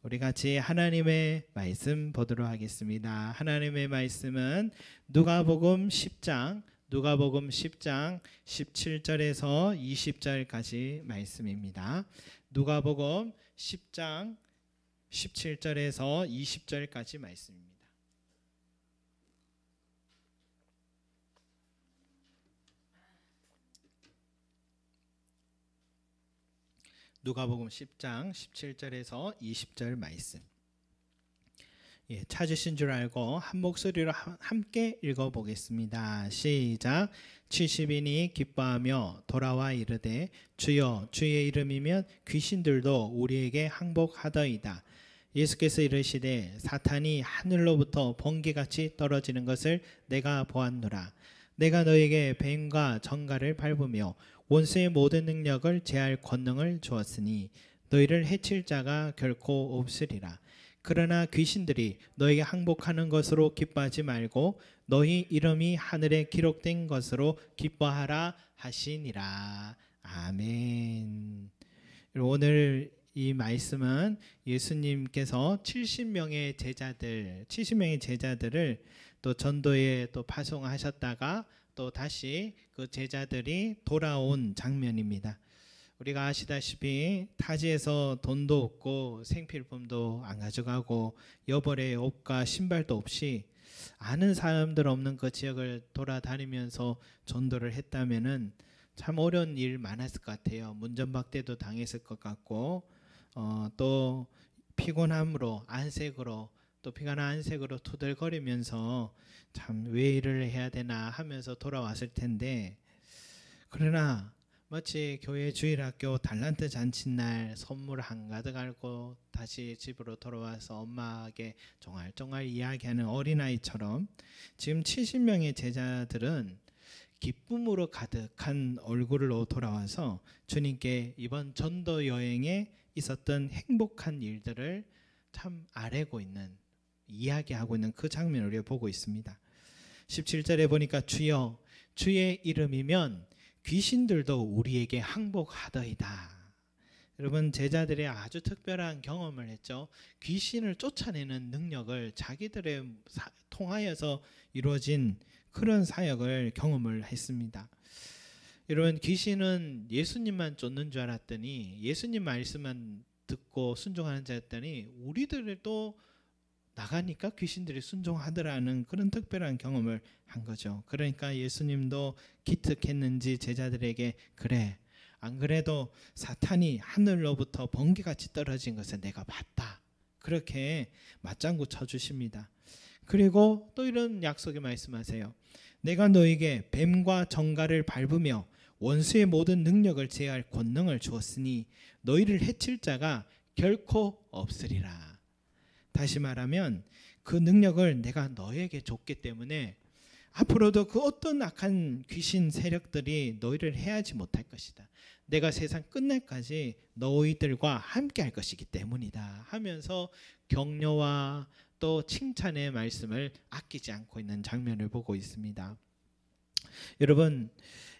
우리 같이 하나님의 말씀 보도록 하겠습니다. 하나님의 말씀은 누가복음 10장 17절에서 20절까지 말씀입니다. 누가복음 10장 17절에서 20절까지 말씀입니다. 누가복음 10장 17절에서 20절 말씀. 찾으신 줄 알고 한 목소리로 함께 읽어보겠습니다. 시작. 70인이 기뻐하며 돌아와 이르되 주여 주의 이름이면 귀신들도 우리에게 항복하더이다. 예수께서 이르시되 사탄이 하늘로부터 번개같이 떨어지는 것을 내가 보았노라. 내가 너에게 뱀과 정갈을 밟으며 원수의 모든 능력을 제할 권능을 주었으니 너희를 해칠 자가 결코 없으리라. 그러나 귀신들이 너에게 항복하는 것으로 기뻐하지 말고 너희 이름이 하늘에 기록된 것으로 기뻐하라 하시니라. 아멘. 오늘 이 말씀은 예수님께서 70명의 제자들을 또 전도에 또 파송하셨다가 또 다시 그 제자들이 돌아온 장면입니다. 우리가 아시다시피 타지에서 돈도 없고 생필품도 안 가져가고 여벌의 옷과 신발도 없이 아는 사람들 없는 그 지역을 돌아다니면서 전도를 했다면은 참 어려운 일 많았을 것 같아요. 문전박대도 당했을 것 같고 또 피곤함으로 안색으로 또 피곤한 안색으로 투덜거리면서 참 왜 일을 해야 되나 하면서 돌아왔을 텐데, 그러나 마치 교회 주일학교 달란트 잔칫날 선물 한가득 알고 다시 집으로 돌아와서 엄마에게 쫑알쫑알 이야기하는 어린아이처럼 지금 70명의 제자들은 기쁨으로 가득한 얼굴로 돌아와서 주님께 이번 전도 여행에 있었던 행복한 일들을 참 아뢰고 있는, 이야기하고 있는 그 장면을 우리가 보고 있습니다. 17절에 보니까 주여 주의 이름이면 귀신들도 우리에게 항복하더이다. 여러분, 제자들이 아주 특별한 경험을 했죠. 귀신을 쫓아내는 능력을 자기들의 통하여서 이루어진 그런 사역을 경험을 했습니다. 여러분, 귀신은 예수님만 쫓는 줄 알았더니, 예수님 말씀만 듣고 순종하는 자였더니 우리들도 나가니까 귀신들이 순종하더라는 그런 특별한 경험을 한 거죠. 그러니까 예수님도 기특했는지 제자들에게 그래, 안 그래도 사탄이 하늘로부터 번개같이 떨어진 것을 내가 봤다, 그렇게 맞장구 쳐주십니다. 그리고 또 이런 약속의 말씀하세요. 내가 너에게 뱀과 정갈을 밟으며 원수의 모든 능력을 제할 권능을 주었으니 너희를 해칠 자가 결코 없으리라. 다시 말하면 그 능력을 내가 너에게 줬기 때문에 앞으로도 그 어떤 악한 귀신 세력들이 너희를 해하지 못할 것이다. 내가 세상 끝날까지 너희들과 함께 할 것이기 때문이다 하면서 격려와 또 칭찬의 말씀을 아끼지 않고 있는 장면을 보고 있습니다. 여러분,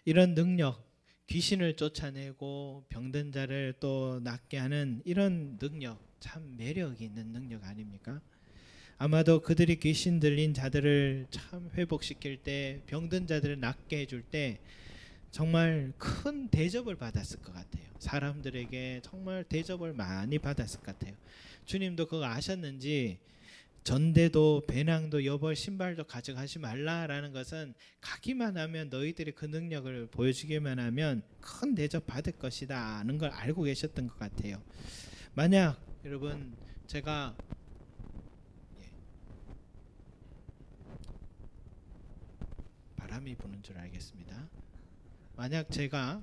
이런 능력, 귀신을 쫓아내고 병든 자를 또 낫게 하는 이런 능력, 참 매력이 있는 능력 아닙니까? 아마도 그들이 귀신 들린 자들을 참 회복시킬 때, 병든 자들을 낫게 해줄 때 정말 큰 대접을 받았을 것 같아요. 사람들에게 정말 대접을 많이 받았을 것 같아요. 주님도 그거 아셨는지 전대도 배낭도 여벌 신발도 가져가지 말라라는 것은 가기만 하면 너희들이 그 능력을 보여주기만 하면 큰 대접 받을 것이다 하는 걸 알고 계셨던 것 같아요. 만약 여러분, 제가 바람이 부는 줄 알겠습니다. 만약 제가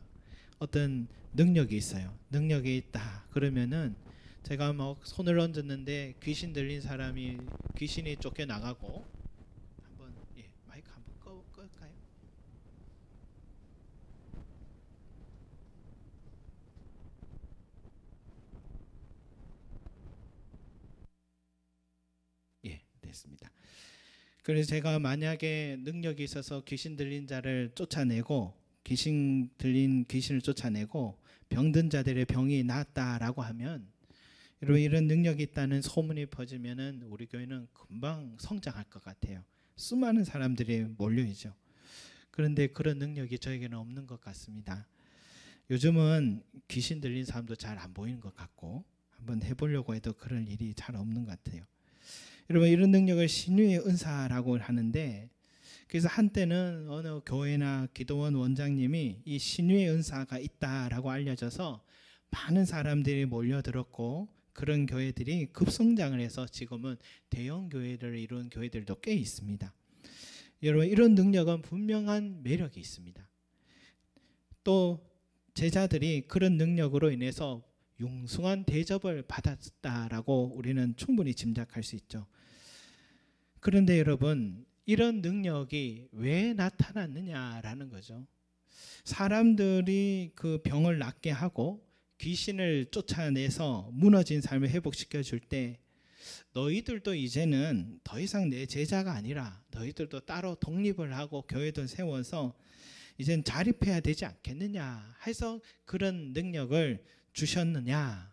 어떤 능력이 있어요. 능력이 있다 그러면은 제가 막 손을 얹었는데 귀신 들린 사람이 귀신이 쫓겨나가고, 한번 마이크 한번 끌까요? 됐습니다. 그래서 제가 만약에 능력이 있어서 귀신 들린 자를 쫓아내고 귀신을 쫓아내고 병든 자들의 병이 낫다라고 하면 여러분 이런 능력이 있다는 소문이 퍼지면은 우리 교회는 금방 성장할 것 같아요. 수많은 사람들이 몰려오죠. 그런데 그런 능력이 저에게는 없는 것 같습니다. 요즘은 귀신 들린 사람도 잘 안 보이는 것 같고 한번 해보려고 해도 그럴 일이 잘 없는 것 같아요. 여러분 이런 능력을 신유의 은사라고 하는데, 그래서 한때는 어느 교회나 기도원 원장님이 이 신유의 은사가 있다라고 알려져서 많은 사람들이 몰려들었고 그런 교회들이 급성장을 해서 지금은 대형 교회를 이룬 교회들도 꽤 있습니다. 여러분 이런 능력은 분명한 매력이 있습니다. 또 제자들이 그런 능력으로 인해서 융숭한 대접을 받았다라고 우리는 충분히 짐작할 수 있죠. 그런데 여러분 이런 능력이 왜 나타났느냐라는 거죠. 사람들이 그 병을 낫게 하고 귀신을 쫓아내서 무너진 삶을 회복시켜 줄 때 너희들도 이제는 더 이상 내 제자가 아니라 너희들도 따로 독립을 하고 교회도 세워서 이젠 자립해야 되지 않겠느냐 해서 그런 능력을 주셨느냐,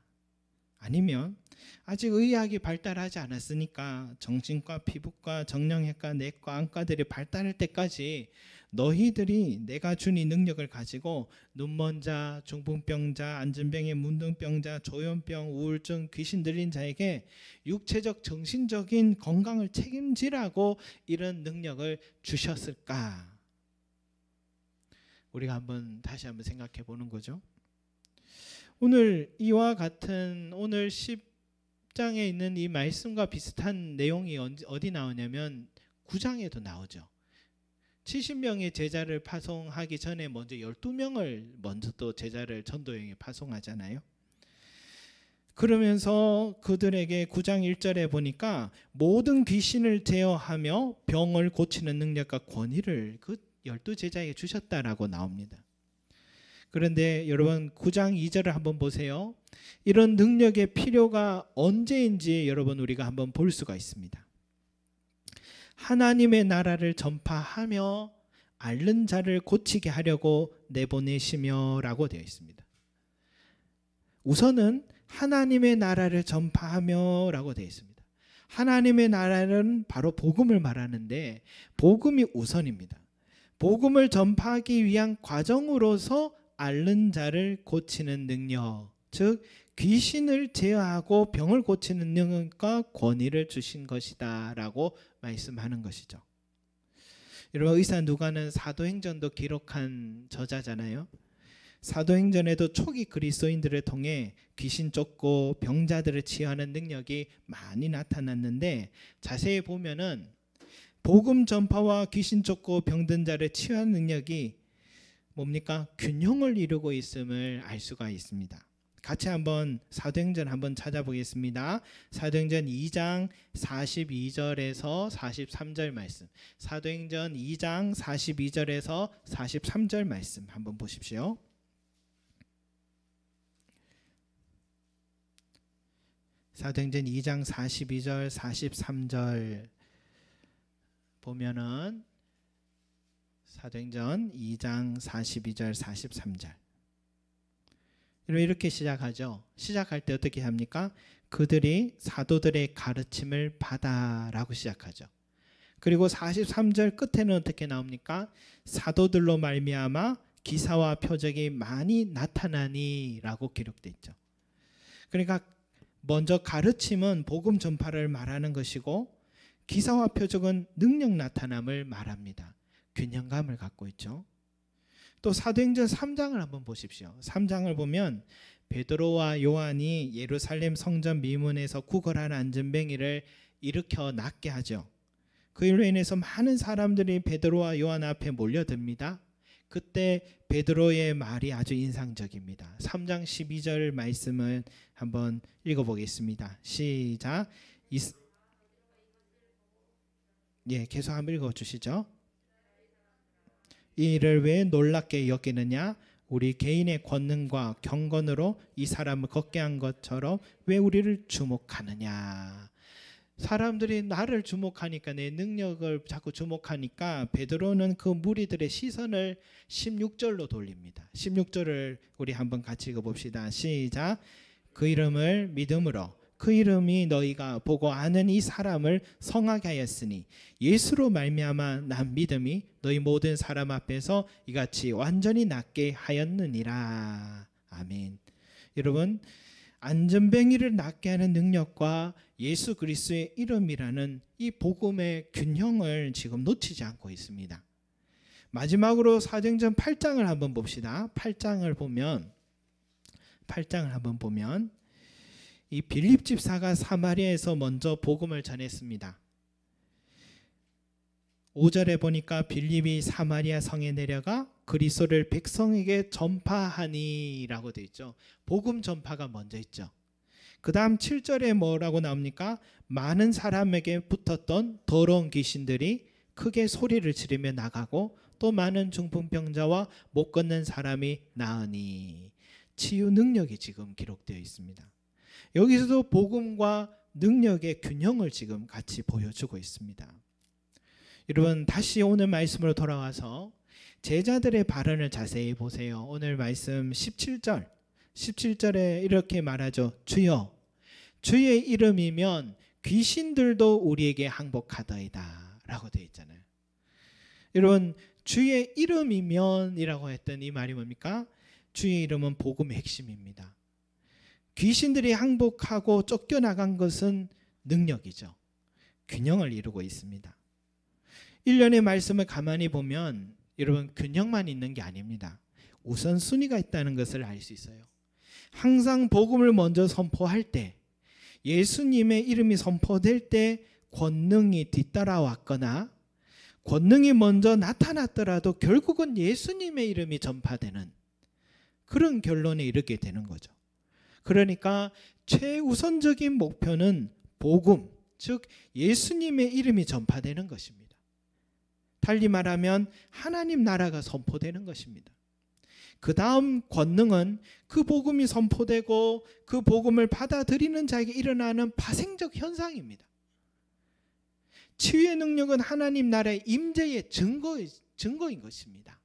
아니면 아직 의학이 발달하지 않았으니까 정신과, 피부과, 정형외과, 내과, 안과들이 발달할 때까지 너희들이 내가 준 이 능력을 가지고 눈먼 자, 중풍병자, 안진병의 문둥병자, 조현병, 우울증, 귀신 들린 자에게 육체적, 정신적인 건강을 책임지라고 이런 능력을 주셨을까? 우리가 다시 한번 생각해 보는 거죠. 오늘 이와 같은 오늘 10장에 있는 이 말씀과 비슷한 내용이 어디 나오냐면 9장에도 나오죠. 70명의 제자를 파송하기 전에 먼저 12명을 먼저 또 제자를 전도여행에 파송하잖아요. 그러면서 그들에게 9장 1절에 보니까 모든 귀신을 제어하며 병을 고치는 능력과 권위를 그 12제자에게 주셨다라고 나옵니다. 그런데 여러분 9장 2절을 한번 보세요. 이런 능력의 필요가 언제인지 여러분 우리가 한번 볼 수가 있습니다. 하나님의 나라를 전파하며 앓는 자를 고치게 하려고 내보내시며 라고 되어 있습니다. 우선은 하나님의 나라를 전파하며 라고 되어 있습니다. 하나님의 나라는 바로 복음을 말하는데 복음이 우선입니다. 복음을 전파하기 위한 과정으로서 앓는 자를 고치는 능력, 즉 귀신을 제어하고 병을 고치는 능력과 권위를 주신 것이다 라고 말씀하는 것이죠. 여러분 의사 누가는 사도행전도 기록한 저자잖아요. 사도행전에도 초기 그리스도인들을 통해 귀신 쫓고 병자들을 치유하는 능력이 많이 나타났는데 자세히 보면은 복음 전파와 귀신 쫓고 병든 자를 치유하는 능력이 뭡니까? 균형을 이루고 있음을 알 수가 있습니다. 같이 한번 사도행전 한번 찾아보겠습니다. 사도행전 2장 42절에서 43절 말씀. 사도행전 2장 42절에서 43절 말씀 한번 보십시오. 사도행전 2장 42절 43절 보면은 사도행전 2장 42절 43절 이렇게 시작하죠. 시작할 때 어떻게 합니까? 그들이 사도들의 가르침을 받아라고 시작하죠. 그리고 43절 끝에는 어떻게 나옵니까? 사도들로 말미암아 기사와 표적이 많이 나타나니 라고 기록되어 있죠. 그러니까 먼저 가르침은 복음 전파를 말하는 것이고 기사와 표적은 능력 나타남을 말합니다. 균형감을 갖고 있죠. 또 사도행전 3장을 한번 보십시오. 3장을 보면 베드로와 요한이 예루살렘 성전 미문에서 구걸하는 안전뱅이를 일으켜 낫게 하죠. 그 일로 인해서 많은 사람들이 베드로와 요한 앞에 몰려듭니다. 그때 베드로의 말이 아주 인상적입니다. 3장 12절 말씀을 한번 읽어보겠습니다. 시작. 계속 한번 읽어주시죠. 이 일을 왜 놀랍게 여기느냐? 우리 개인의 권능과 경건으로 이 사람을 걷게 한 것처럼 왜 우리를 주목하느냐? 사람들이 나를 주목하니까, 내 능력을 자꾸 주목하니까 베드로는 그 무리들의 시선을 16절로 돌립니다. 16절을 우리 한번 같이 읽어봅시다. 시작. 그 이름을 믿음으로 그 이름이 너희가 보고 아는 이 사람을 성하게 하였으니 예수로 말미암아 난 믿음이 너희 모든 사람 앞에서 이같이 완전히 낫게 하였느니라. 아멘. 여러분, 안전뱅이를 낫게 하는 능력과 예수 그리스도의 이름이라는 이 복음의 균형을 지금 놓치지 않고 있습니다. 마지막으로 사도행전 8장을 한번 봅시다. 8장을 한번 보면 이 빌립 집사가 사마리아에서 먼저 복음을 전했습니다. 5절에 보니까 빌립이 사마리아 성에 내려가 그리스도를 백성에게 전파하니라고 되어 있죠. 복음 전파가 먼저 있죠. 그 다음 7절에 뭐라고 나옵니까? 많은 사람에게 붙었던 더러운 귀신들이 크게 소리를 지르며 나가고 또 많은 중풍병자와 못 걷는 사람이 나으니, 치유 능력이 지금 기록되어 있습니다. 여기서도 복음과 능력의 균형을 지금 같이 보여주고 있습니다. 여러분, 다시 오늘 말씀으로 돌아와서 제자들의 발언을 자세히 보세요. 오늘 말씀 17절에 이렇게 말하죠. 주여, 주의 이름이면 귀신들도 우리에게 항복하더이다 라고 되어 있잖아요. 여러분, 주의 이름이면 이라고 했던 이 말이 뭡니까? 주의 이름은 복음의 핵심입니다. 귀신들이 항복하고 쫓겨나간 것은 능력이죠. 균형을 이루고 있습니다. 1년의 말씀을 가만히 보면 여러분, 균형만 있는 게 아닙니다. 우선순위가 있다는 것을 알 수 있어요. 항상 복음을 먼저 선포할 때, 예수님의 이름이 선포될 때 권능이 뒤따라왔거나 권능이 먼저 나타났더라도 결국은 예수님의 이름이 전파되는 그런 결론에 이르게 되는 거죠. 그러니까 최우선적인 목표는 복음, 즉 예수님의 이름이 전파되는 것입니다. 달리 말하면 하나님 나라가 선포되는 것입니다. 그 다음 권능은 그 복음이 선포되고 그 복음을 받아들이는 자에게 일어나는 파생적 현상입니다. 치유의 능력은 하나님 나라의 임재의 증거인 것입니다.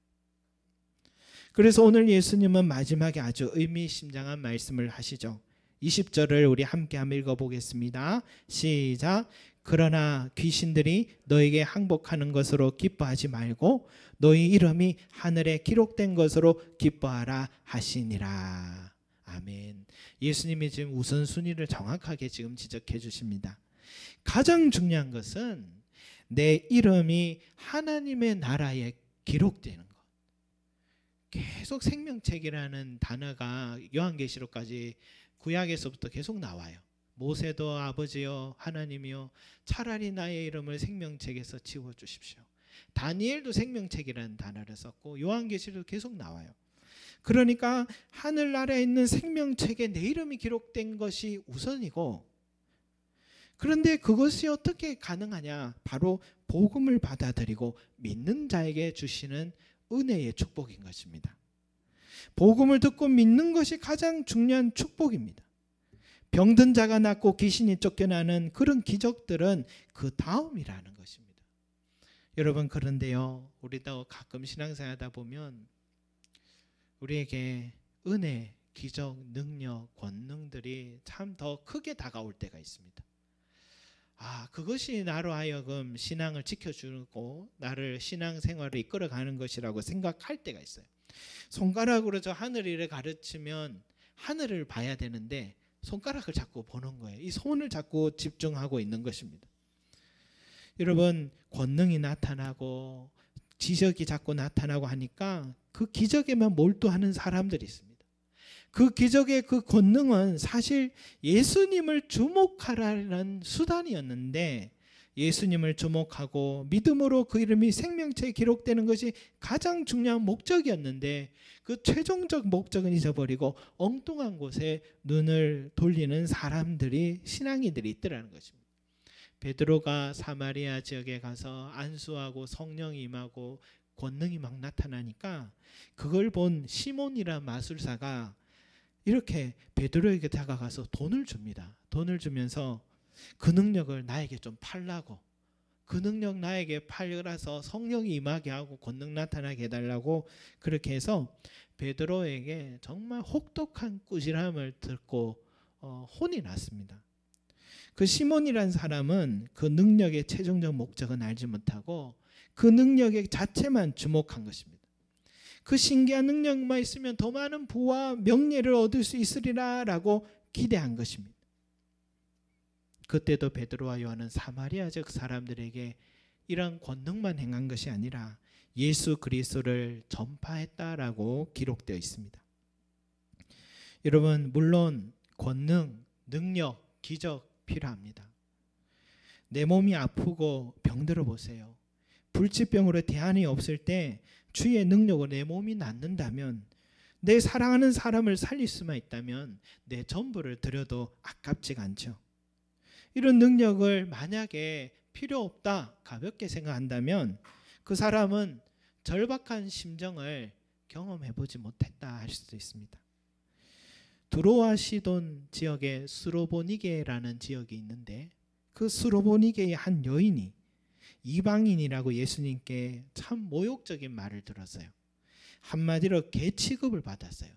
그래서 오늘 예수님은 마지막에 아주 의미심장한 말씀을 하시죠. 20절을 우리 함께 한번 읽어보겠습니다. 시작. 그러나 귀신들이 너에게 항복하는 것으로 기뻐하지 말고 너희 이름이 하늘에 기록된 것으로 기뻐하라 하시니라. 아멘. 예수님이 지금 우선순위를 정확하게 지금 지적해 주십니다. 가장 중요한 것은 내 이름이 하나님의 나라에 기록되는 것. 계속 생명책이라는 단어가 요한계시록까지 구약에서부터 계속 나와요. 모세도 아버지여 하나님이여 차라리 나의 이름을 생명책에서 지워주십시오. 다니엘도 생명책이라는 단어를 썼고 요한계시록도 계속 나와요. 그러니까 하늘나라에 있는 생명책에 내 이름이 기록된 것이 우선이고, 그런데 그것이 어떻게 가능하냐? 바로 복음을 받아들이고 믿는 자에게 주시는 은혜의 축복인 것입니다. 복음을 듣고 믿는 것이 가장 중요한 축복입니다. 병든 자가 낫고 귀신이 쫓겨나는 그런 기적들은 그 다음이라는 것입니다. 여러분, 그런데요, 우리도 가끔 신앙생활하다 보면 우리에게 은혜, 기적, 능력, 권능들이 참 더 크게 다가올 때가 있습니다. 그것이 나로 하여금 신앙을 지켜주고 나를 신앙생활을 이끌어가는 것이라고 생각할 때가 있어요. 손가락으로 저 하늘을 가르치면 하늘을 봐야 되는데 손가락을 자꾸 보는 거예요. 이 손을 자꾸 집중하고 있는 것입니다. 여러분, 권능이 나타나고 지적이 자꾸 나타나고 하니까 그 기적에만 몰두하는 사람들이 있습니다. 그 기적의 그 권능은 사실 예수님을 주목하라는 수단이었는데, 예수님을 주목하고 믿음으로 그 이름이 생명체에 기록되는 것이 가장 중요한 목적이었는데 그 최종적 목적은 잊어버리고 엉뚱한 곳에 눈을 돌리는 사람들이, 신앙이들이 있더라는 것입니다. 베드로가 사마리아 지역에 가서 안수하고 성령이 임하고 권능이 막 나타나니까 그걸 본 시몬이라는 마술사가 이렇게 베드로에게 다가가서 돈을 줍니다. 돈을 주면서 그 능력을 나에게 좀 팔라고, 그 능력 나에게 팔라서 성령이 임하게 하고 권능 나타나게 해달라고 그렇게 해서 베드로에게 정말 혹독한 꾸지람을 듣고 혼이 났습니다. 그 시몬이라는 사람은 그 능력의 최종적 목적은 알지 못하고 그 능력의 자체만 주목한 것입니다. 그 신기한 능력만 있으면 더 많은 부와 명예를 얻을 수 있으리라 라고 기대한 것입니다. 그때도 베드로와 요한은 사마리아 적 사람들에게 이런 권능만 행한 것이 아니라 예수 그리스도를 전파했다라고 기록되어 있습니다. 여러분, 물론 권능, 능력, 기적 필요합니다. 내 몸이 아프고 병들어 보세요. 불치병으로 대안이 없을 때 주의 능력으로 내 몸이 낫는다면, 내 사랑하는 사람을 살릴 수만 있다면 내 전부를 드려도 아깝지가 않죠. 이런 능력을 만약에 필요 없다 가볍게 생각한다면 그 사람은 절박한 심정을 경험해보지 못했다 할 수도 있습니다. 두로와 시돈 지역에 스로보니게라는 지역이 있는데, 그 스로보니게의 한 여인이 이방인이라고 예수님께 참 모욕적인 말을 들었어요. 한마디로 개 취급을 받았어요.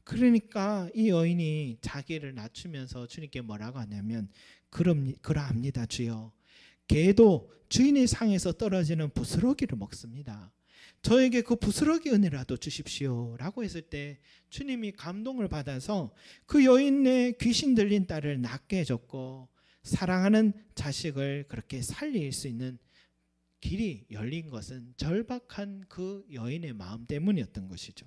그러니까 이 여인이 자기를 낮추면서 주님께 뭐라고 하냐면, 그러합니다 주여. 개도 주인의 상에서 떨어지는 부스러기를 먹습니다. 저에게 그 부스러기 은혜라도 주십시오 라고 했을 때 주님이 감동을 받아서 그 여인의 귀신 들린 딸을 낫게 해줬고, 사랑하는 자식을 그렇게 살릴 수 있는 길이 열린 것은 절박한 그 여인의 마음 때문이었던 것이죠.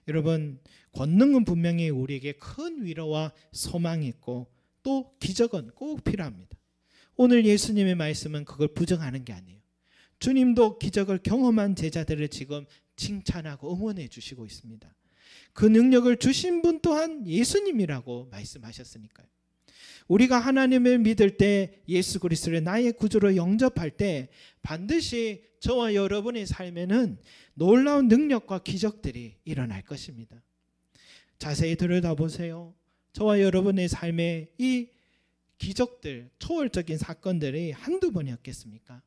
여러분, 권능은 분명히 우리에게 큰 위로와 소망이 있고 또 기적은 꼭 필요합니다. 오늘 예수님의 말씀은 그걸 부정하는 게 아니에요. 주님도 기적을 경험한 제자들을 지금 칭찬하고 응원해 주시고 있습니다. 그 능력을 주신 분 또한 예수님이라고 말씀하셨으니까요. 우리가 하나님을 믿을 때, 예수 그리스도를 나의 구주로 영접할 때 반드시 저와 여러분의 삶에는 놀라운 능력과 기적들이 일어날 것입니다. 자세히 들여다보세요. 저와 여러분의 삶에 이 기적들, 초월적인 사건들이 한두 번이었겠습니까?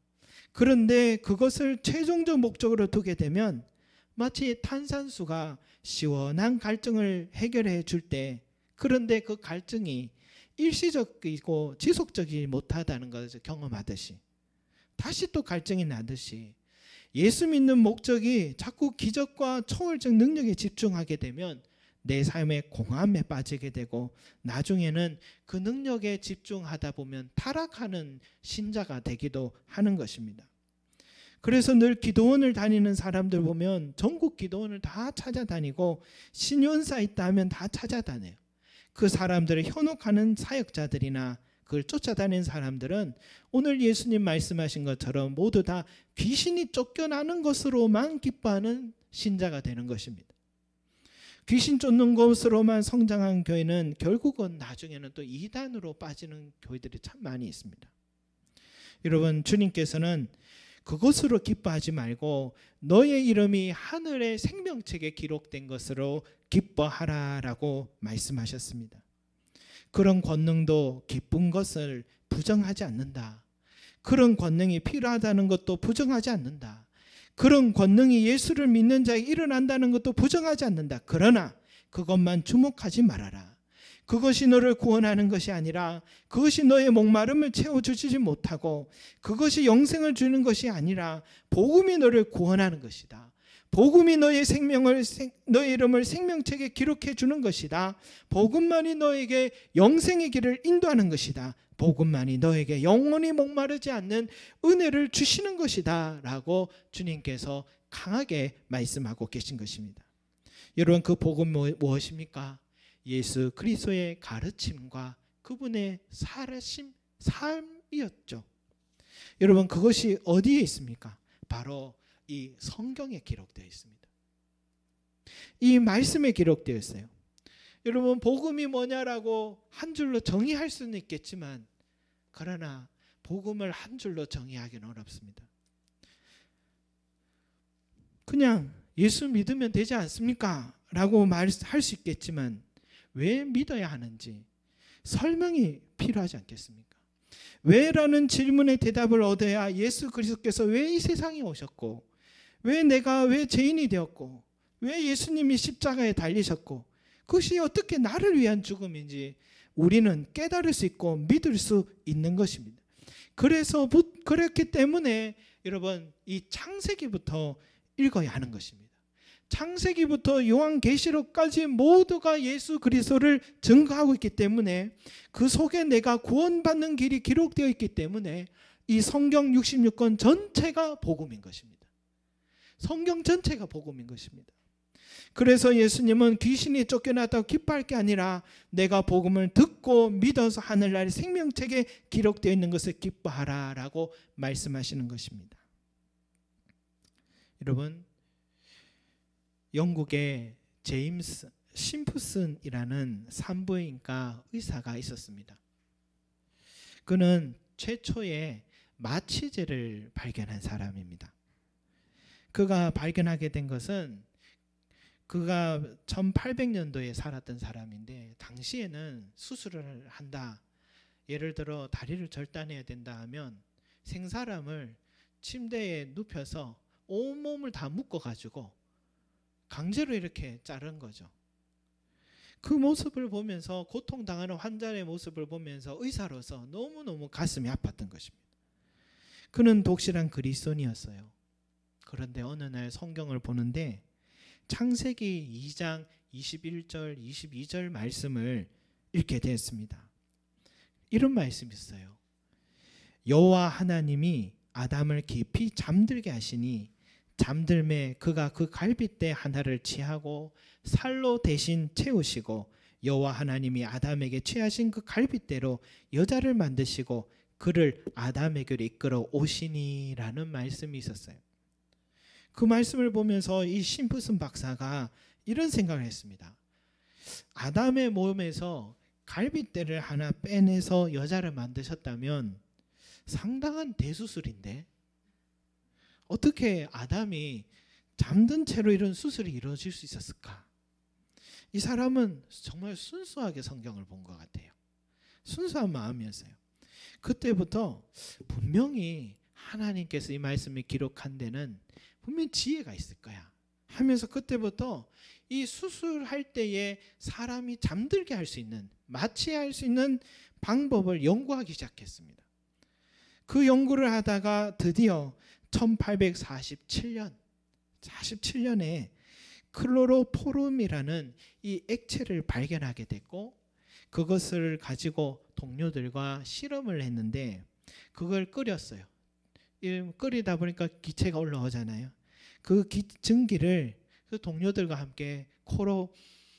그런데 그것을 최종적 목적으로 두게 되면 마치 탄산수가 시원한 갈증을 해결해 줄 때, 그런데 그 갈증이 일시적이고 지속적이지 못하다는 것을 경험하듯이 다시 또 갈증이 나듯이, 예수 믿는 목적이 자꾸 기적과 초월적 능력에 집중하게 되면 내 삶의 공허함에 빠지게 되고 나중에는 그 능력에 집중하다 보면 타락하는 신자가 되기도 하는 것입니다. 그래서 늘 기도원을 다니는 사람들 보면 전국 기도원을 다 찾아다니고 신연사 있다 하면 다 찾아다녀요. 그 사람들을 현혹하는 사역자들이나 그걸 쫓아다니는 사람들은 오늘 예수님 말씀하신 것처럼 모두 다 귀신이 쫓겨나는 것으로만 기뻐하는 신자가 되는 것입니다. 귀신 쫓는 것으로만 성장한 교회는 결국은 나중에는 또 이단으로 빠지는 교회들이 참 많이 있습니다. 여러분, 주님께서는 그것으로 기뻐하지 말고 너의 이름이 하늘의 생명책에 기록된 것으로 기뻐하라라고 말씀하셨습니다. 그런 권능도 기쁜 것을 부정하지 않는다. 그런 권능이 필요하다는 것도 부정하지 않는다. 그런 권능이 예수를 믿는 자에게 일어난다는 것도 부정하지 않는다. 그러나 그것만 주목하지 말아라. 그것이 너를 구원하는 것이 아니라, 그것이 너의 목마름을 채워주지 못하고, 그것이 영생을 주는 것이 아니라 복음이 너를 구원하는 것이다. 복음이 너의 너의 이름을 생명책에 기록해 주는 것이다. 복음만이 너에게 영생의 길을 인도하는 것이다. 복음만이 너에게 영원히 목마르지 않는 은혜를 주시는 것이다 라고 주님께서 강하게 말씀하고 계신 것입니다. 여러분, 그 복음 무엇입니까? 예수 그리스도의 가르침과 그분의 살아심, 삶이었죠. 여러분, 그것이 어디에 있습니까? 바로 이 성경에 기록되어 있습니다. 이 말씀에 기록되어 있어요. 여러분, 복음이 뭐냐라고 한 줄로 정의할 수는 있겠지만, 그러나 복음을 한 줄로 정의하기는 어렵습니다. 그냥 예수 믿으면 되지 않습니까? 라고 말할 수 있겠지만, 왜 믿어야 하는지 설명이 필요하지 않겠습니까? 왜라는 질문의 대답을 얻어야 예수 그리스도께서 왜 이 세상에 오셨고, 왜 죄인이 되었고, 왜 예수님이 십자가에 달리셨고, 그것이 어떻게 나를 위한 죽음인지 우리는 깨달을 수 있고 믿을 수 있는 것입니다. 그렇기 때문에 여러분 이 창세기부터 읽어야 하는 것입니다. 창세기부터 요한계시록까지 모두가 예수 그리스도를 증거하고 있기 때문에 그 속에 내가 구원받는 길이 기록되어 있기 때문에 이 성경 66권 전체가 복음인 것입니다. 성경 전체가 복음인 것입니다. 그래서 예수님은 귀신이 쫓겨났다고 기뻐할 게 아니라 내가 복음을 듣고 믿어서 하늘나라의 생명책에 기록되어 있는 것을 기뻐하라 라고 말씀하시는 것입니다. 여러분, 영국의 제임스 심프슨이라는 산부인과 의사가 있었습니다. 그는 최초의 마취제를 발견한 사람입니다. 그가 발견하게 된 것은 그가 1800년도에 살았던 사람인데 당시에는 수술을 한다. 예를 들어 다리를 절단해야 된다 하면 생사람을 침대에 눕혀서 온몸을 다 묶어가지고 강제로 이렇게 자른 거죠. 그 모습을 보면서 고통당하는 환자의 모습을 보면서 의사로서 너무너무 가슴이 아팠던 것입니다. 그는 독실한 그리스도인이었어요. 그런데 어느 날 성경을 보는데 창세기 2장 21절 22절 말씀을 읽게 되었습니다. 이런 말씀이 있어요. 여호와 하나님이 아담을 깊이 잠들게 하시니 잠들매 그가 그 갈빗대 하나를 취하고 살로 대신 채우시고 여호와 하나님이 아담에게 취하신 그 갈빗대로 여자를 만드시고 그를 아담에게로 이끌어 오시니라는 말씀이 있었어요. 그 말씀을 보면서 이 심프슨 박사가 이런 생각을 했습니다. 아담의 몸에서 갈빗대를 하나 빼내서 여자를 만드셨다면 상당한 대수술인데 어떻게 아담이 잠든 채로 이런 수술이 이루어질 수 있었을까? 이 사람은 정말 순수하게 성경을 본 것 같아요. 순수한 마음이었어요. 그때부터 분명히 하나님께서 이 말씀을 기록한 데는 분명히 지혜가 있을 거야 하면서 그때부터 이 수술할 때에 사람이 잠들게 할 수 있는, 마취할 수 있는 방법을 연구하기 시작했습니다. 그 연구를 하다가 드디어 1847년에 클로로포름이라는 이 액체를 발견하게 됐고 그것을 가지고 동료들과 실험을 했는데 그걸 끓였어요. 끓이다 보니까 기체가 올라오잖아요. 그 증기를 그 동료들과 함께 코로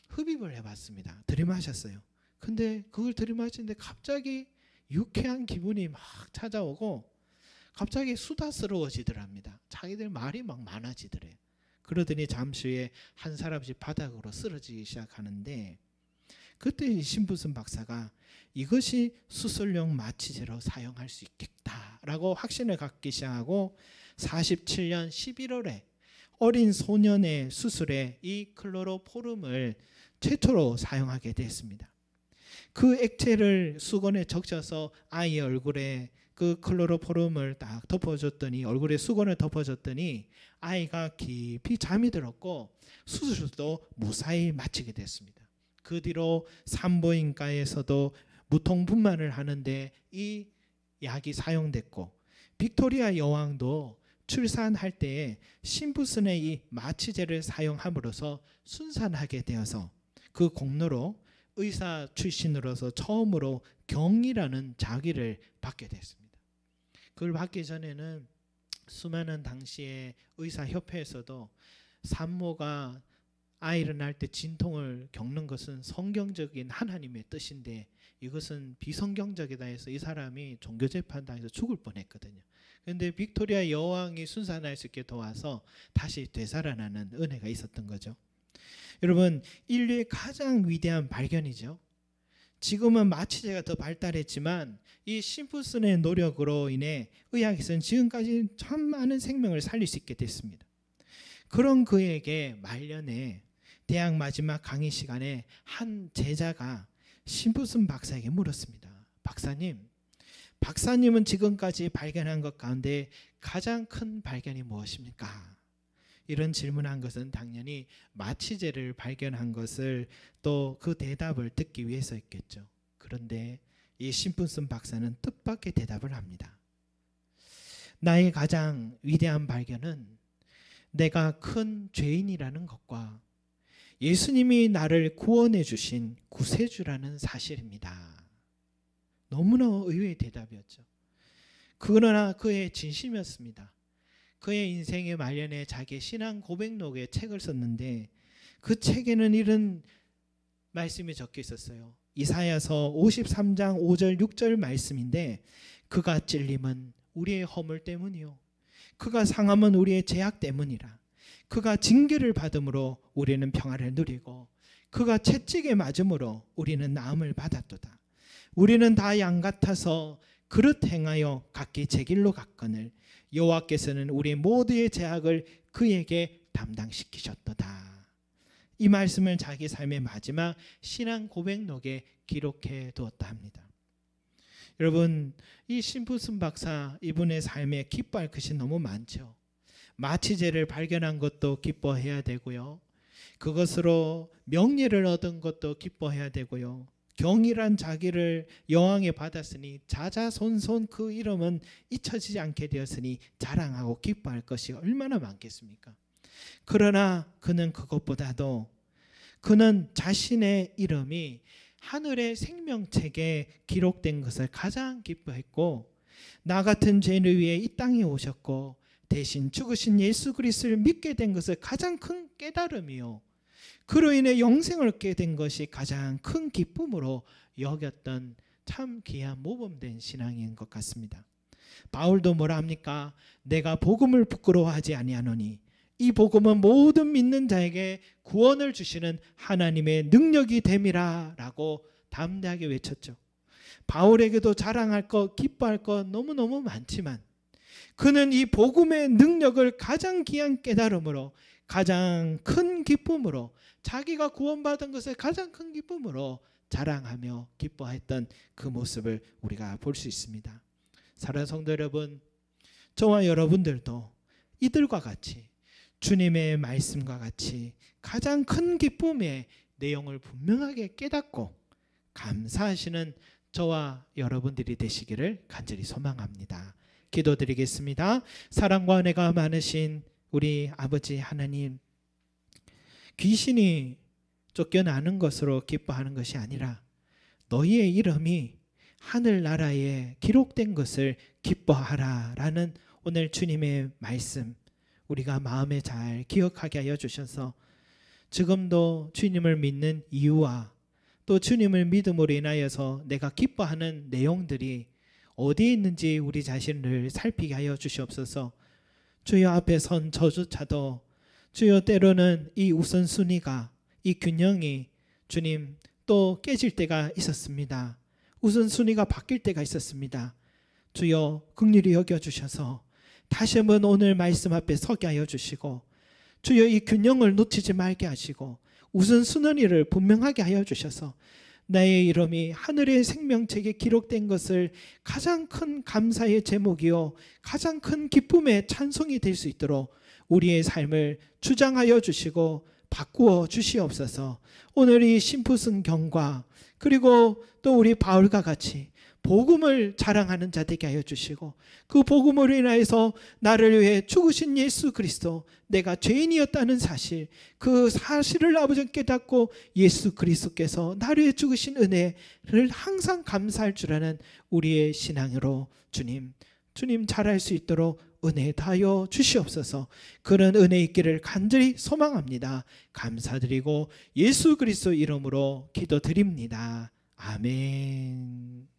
흡입을 해봤습니다. 들이마셨어요. 근데 그걸 들이마시는데 갑자기 유쾌한 기분이 막 찾아오고 갑자기 수다스러워지더랍니다. 자기들 말이 막 많아지더래요. 그러더니 잠시 후에 한 사람씩 바닥으로 쓰러지기 시작하는데 그때 이 심부슨 박사가 이것이 수술용 마취제로 사용할 수 있겠다라고 확신을 갖기 시작하고 47년 11월에 어린 소년의 수술에 이 클로로포름을 최초로 사용하게 됐습니다. 그 액체를 수건에 적셔서 아이의 얼굴에 그 클로로포름을 딱 덮어줬더니 얼굴에 수건을 덮어줬더니 아이가 깊이 잠이 들었고 수술도 무사히 마치게 됐습니다. 그 뒤로 산부인과에서도 무통분만을 하는데 이 약이 사용됐고 빅토리아 여왕도 출산할 때에 심부슨의 이 마취제를 사용함으로써 순산하게 되어서 그 공로로 의사 출신으로서 처음으로 경이라는 자기를 받게 됐습니다. 그걸 받기 전에는 수많은 당시의 의사협회에서도 산모가 아이를 낳을 때 진통을 겪는 것은 성경적인 하나님의 뜻인데 이것은 비성경적이다 해서 이 사람이 종교재판당해서 죽을 뻔했거든요. 그런데 빅토리아 여왕이 순산할 수 있게 도와서 다시 되살아나는 은혜가 있었던 거죠. 여러분, 인류의 가장 위대한 발견이죠. 지금은 마취제가 더 발달했지만 이 심프슨의 노력으로 인해 의학에서는 지금까지 참 많은 생명을 살릴 수 있게 됐습니다. 그런 그에게 말년에 대학 마지막 강의 시간에 한 제자가 심프슨 박사에게 물었습니다. 박사님은 지금까지 발견한 것 가운데 가장 큰 발견이 무엇입니까? 이런 질문한 것은 당연히 마취제를 발견한 것을 또 그 대답을 듣기 위해서였겠죠. 그런데 이 신분슨 박사는 뜻밖의 대답을 합니다. 나의 가장 위대한 발견은 내가 큰 죄인이라는 것과 예수님이 나를 구원해 주신 구세주라는 사실입니다. 너무나 의외의 대답이었죠. 그러나 그의 진심이었습니다. 그의 인생의 말년에 자기의 신앙 고백록에 책을 썼는데 그 책에는 이런 말씀이 적혀 있었어요. 이사야서 53장 5절 6절 말씀인데 그가 찔림은 우리의 허물 때문이요 그가 상함은 우리의 죄악 때문이라. 그가 징계를 받음으로 우리는 평화를 누리고 그가 채찍에 맞음으로 우리는 나음을 받았도다. 우리는 다 양 같아서 그릇 행하여 각기 제 길로 갔거늘 여호와께서는 우리 모두의 죄악을 그에게 담당시키셨도다. 이 말씀을 자기 삶의 마지막 신앙 고백록에 기록해 두었다 합니다. 여러분, 이 신분슨 박사 이분의 삶에 기뻐할 것이 너무 많죠. 마취제를 발견한 것도 기뻐해야 되고요. 그것으로 명예를 얻은 것도 기뻐해야 되고요. 경이란 자기를 여왕에 받았으니 자자손손 그 이름은 잊혀지지 않게 되었으니 자랑하고 기뻐할 것이 얼마나 많겠습니까? 그러나 그는 그것보다도 그는 자신의 이름이 하늘의 생명책에 기록된 것을 가장 기뻐했고 나 같은 죄인을 위해 이 땅에 오셨고 대신 죽으신 예수 그리스도를 믿게 된 것을 가장 큰 깨달음이요 그로 인해 영생을 얻게 된 것이 가장 큰 기쁨으로 여겼던 참 귀한 모범된 신앙인 것 같습니다. 바울도 뭐라 합니까? 내가 복음을 부끄러워하지 아니하노니 이 복음은 모든 믿는 자에게 구원을 주시는 하나님의 능력이 됨이라 라고 담대하게 외쳤죠. 바울에게도 자랑할 것, 기뻐할 것 너무너무 많지만 그는 이 복음의 능력을 가장 귀한 깨달음으로 가장 큰 기쁨으로 자기가 구원받은 것을 가장 큰 기쁨으로 자랑하며 기뻐했던 그 모습을 우리가 볼 수 있습니다. 사랑하는 성도 여러분, 저와 여러분들도 이들과 같이 주님의 말씀과 같이 가장 큰 기쁨의 내용을 분명하게 깨닫고 감사하시는 저와 여러분들이 되시기를 간절히 소망합니다. 기도드리겠습니다. 사랑과 은혜가 많으신 우리 아버지 하나님, 귀신이 쫓겨나는 것으로 기뻐하는 것이 아니라 너희의 이름이 하늘나라에 기록된 것을 기뻐하라라는 오늘 주님의 말씀 우리가 마음에 잘 기억하게 하여 주셔서 지금도 주님을 믿는 이유와 또 주님을 믿음으로 인하여서 내가 기뻐하는 내용들이 어디에 있는지 우리 자신을 살피게 하여 주시옵소서. 주여 앞에 선 저조차도 주여 때로는 이 우선순위가 이 균형이 주님 또 깨질 때가 있었습니다. 우선순위가 바뀔 때가 있었습니다. 주여 긍휼히 여겨주셔서 다시 한번 오늘 말씀 앞에 서게 하여 주시고 주여 이 균형을 놓치지 말게 하시고 우선순위를 분명하게 하여 주셔서 나의 이름이 하늘의 생명책에 기록된 것을 가장 큰 감사의 제목이요 가장 큰 기쁨의 찬송이 될 수 있도록 우리의 삶을 주장하여 주시고 바꾸어 주시옵소서. 오늘 이 신부승 경과 그리고 또 우리 바울과 같이 복음을 자랑하는 자 되게 하여 주시고 그 복음으로 인하여서 나를 위해 죽으신 예수 그리스도 내가 죄인이었다는 사실 그 사실을 아버지 깨닫고 예수 그리스도께서 나를 위해 죽으신 은혜를 항상 감사할 줄 아는 우리의 신앙으로 주님 잘할 수 있도록 은혜 다하여 주시옵소서. 그런 은혜 있기를 간절히 소망합니다. 감사드리고 예수 그리스도 이름으로 기도드립니다. 아멘.